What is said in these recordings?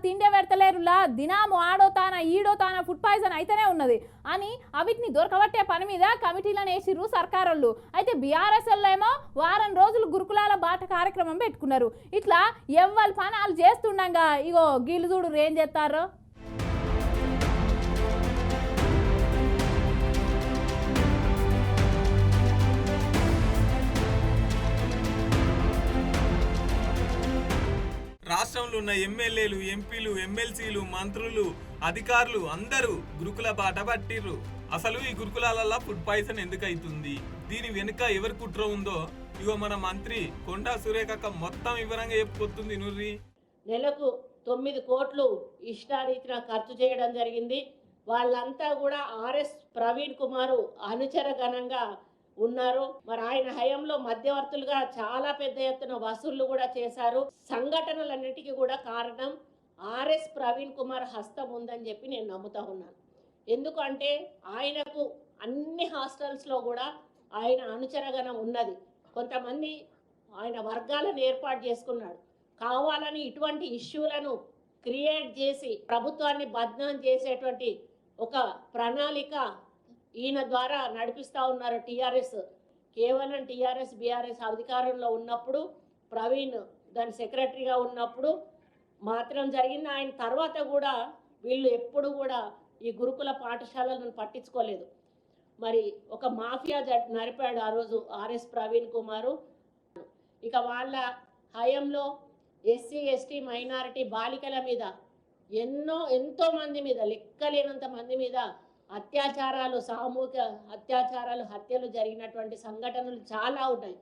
తిండే పెడతలేరులా దినాము ఆడోతాన ఈడోతాన food poison అయితేనే ఉన్నది అని అవిటిని దొరకబట్టే పని మీద కమిటీలను వేసిర్రు సర్కారోళ్ళు. అయితే బీఆర్ఎస్ ఏమో వారం రోజులు గురుకులాల బాట కార్యక్రమం పెట్టుకున్నారు. ఇట్లా ఎవ్వరి పనాలు చేస్తుండగా ఇగో గీళ్ళు చూడు ఏం చేస్తారో. రాష్ట్రంలో ఉన్న ఎమ్మెల్యేలు, ఎంపీలు, ఎమ్మెల్సీలు, మంత్రులు, అధికారులు అందరూ గురుకుల బాట పట్టిర్రు. అసలు ఈ గురుకులాలల్లో ఫుడ్ పాయిజన్ ఎందుకు అవుతుంది, దీని వెనుక ఎవరి కుట్ర ఉందో ఇగో మన మంత్రి కొండా సురేఖక్క మొత్తం వివరంగా చెప్పుకొస్తుంది. నుర్రి నెలకు 9 కోట్లు ఇష్టారీతిన ఖర్చు చేయడం జరిగింది. వాళ్ళంతా కూడా ఆర్ఎస్ ప్రవీణ్ కుమార్ అనుచరగణంగా ఉన్నారు. మరి ఆయన హయాంలో మధ్యవర్తులుగా చాలా పెద్ద ఎత్తున వసూళ్లు కూడా చేశారు. సంఘటనలన్నిటికీ కూడా కారణం ఆర్ఎస్ ప్రవీణ్ కుమార్ హస్తం ఉందని చెప్పి నేను నమ్ముతా ఉన్నాను. ఎందుకంటే ఆయనకు అన్ని హాస్టల్స్లో కూడా ఆయన అనుచరగణం ఉన్నది. కొంతమంది ఆయన వర్గాలను ఏర్పాటు చేసుకున్నాడు. కావాలని ఇటువంటి ఇష్యూలను క్రియేట్ చేసి ప్రభుత్వాన్ని బద్నాం చేసేటువంటి ఒక ప్రణాళిక ఈయన ద్వారా నడిపిస్తూ ఉన్నారు టీఆర్ఎస్. కేవలం టీఆర్ఎస్ బీఆర్ఎస్ అధికారంలో ఉన్నప్పుడు ప్రవీణ్ దాని సెక్రటరీగా ఉన్నప్పుడు మాత్రం జరిగింది. ఆయన తర్వాత కూడా వీళ్ళు ఎప్పుడు కూడా ఈ గురుకుల పాఠశాలలను పట్టించుకోలేదు. మరి ఒక మాఫియా నడిపాడు ఆ రోజు ఆర్ఎస్ ప్రవీణ్ కుమారు. ఇక వాళ్ళ హయాంలో ఎస్సీ ఎస్టీ మైనారిటీ బాలికల మీద ఎంతో మంది మీద లెక్కలేనంత మంది మీద అత్యాచారాలు, సామూహిక అత్యాచారాలు, హత్యలు జరిగినటువంటి సంఘటనలు చాలా ఉన్నాయి.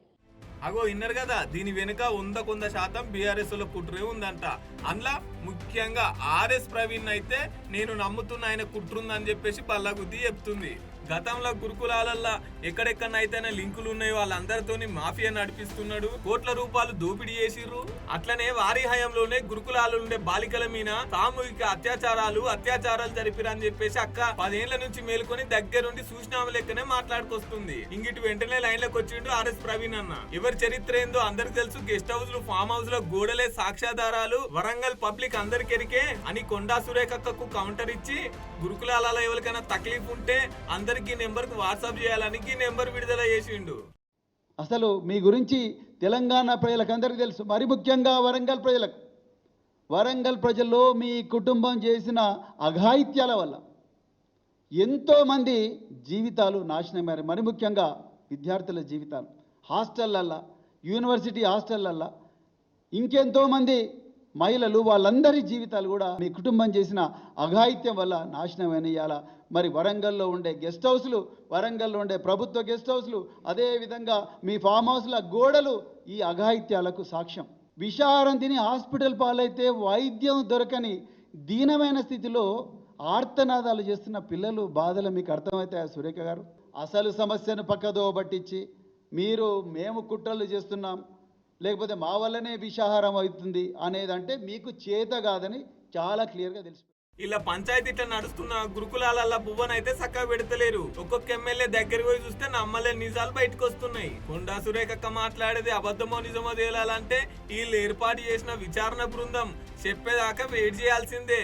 అగో ఇన్నర్ కదా, దీని వెనుక 100% బీఆర్ఎస్ లో కుట్రే ఉందంట. అందులో ముఖ్యంగా ఆర్ఎస్ ప్రవీణ్ అయితే నేను నమ్ముతున్న ఆయన కుట్రుందని చెప్పేసి పల్లగుద్ది చెప్తుంది. గతంలో గురుకులాలల్లో ఎక్కడెక్కడైతేనే లింకులు ఉన్నాయో వాళ్ళందరితోని మాఫియా నడిపిస్తున్నాడు, కోట్ల రూపాయలు దోపిడీ చేసిర్రు. అట్లనే వారి హయాంలోనే గురుకులాలు ఉండే బాలికల మీద సామూహిక అత్యాచారాలు జరిపిరని చెప్పేసి అక్క 10 ఏళ్ల నుంచి మేలుకొని దగ్గరుండి చూసిన లెక్కనే మాట్లాడుకొస్తుంది. ఇంగిటి వెంటనే లైన్ లోకి వచ్చిండు ఆర్ఎస్ ప్రవీణ్ అన్న. ఎవరి చరిత్ర ఏందో అందరికి తెలుసు. గెస్ట్ హౌస్ లు, ఫామ్ హౌస్ లో గోడలే సాక్ష్యాధారాలు, వరంగల్ పబ్లిక్ అందరికెరికే అని కొండా సురేఖక్కకు కౌంటర్ ఇచ్చి గురుకులాలలో ఎవరికైనా తక్లీఫ్ ఉంటే అందరికి నెంబర్కి వాట్సాప్ చేయాలని నెంబర్ విడుదల చేసిండు. అసలు మీ గురించి తెలంగాణ ప్రజలకు అందరికీ తెలుసు, మరి ముఖ్యంగా వరంగల్ ప్రజల్లో మీ కుటుంబం చేసిన అఘాయిత్యాల వల్ల ఎంతోమంది జీవితాలు నాశనమయ్యారు. మరి ముఖ్యంగా విద్యార్థుల జీవితాలు హాస్టళ్ళల్లో, యూనివర్సిటీ హాస్టళ్ళల్లో ఇంకెంతోమంది మహిళలు, వాళ్ళందరి జీవితాలు కూడా మీ కుటుంబం చేసిన అఘాయిత్యం వల్ల నాశనమైన ఇవాళ మరి వరంగల్లో ఉండే గెస్ట్ హౌస్లు, వరంగల్లో ఉండే ప్రభుత్వ గెస్ట్ హౌస్లు, అదేవిధంగా మీ ఫామ్ హౌస్ల గోడలు ఈ అఘాయిత్యాలకు సాక్ష్యం. విషాహారం తిని హాస్పిటల్ పాలైతే వైద్యం దొరకని దీనమైన స్థితిలో ఆర్తనాదాలు చేస్తున్న పిల్లలు బాధలు మీకు అర్థమవుతాయా సురేఖ గారు? అసలు సమస్యను పక్కదో పట్టించి మేము కుట్రలు చేస్తున్నాం, లేకపోతే మా వల్లనే విషాహారం అవుతుంది అనేదంటే మీకు చేత కాదని చాలా క్లియర్గా తెలుసు. ఇలా పంచాయతీ ఇట్లా నడుస్తున్న గురుకులాలల్ల పువ్వనైతే చక్కగా పెడతలేరు. ఒక్కొక్క ఎమ్మెల్యే దగ్గరికి పోయి చూస్తే నమ్మలే నిజాలు బయటకు వస్తున్నాయి. కొండా సురేఖక్క మాట్లాడేది అబద్ధమో నిజమో తేలాలంటే వీళ్ళు ఏర్పాటు చేసిన విచారణ బృందం చెప్పేదాకా వెయిట్ చేయాల్సిందే.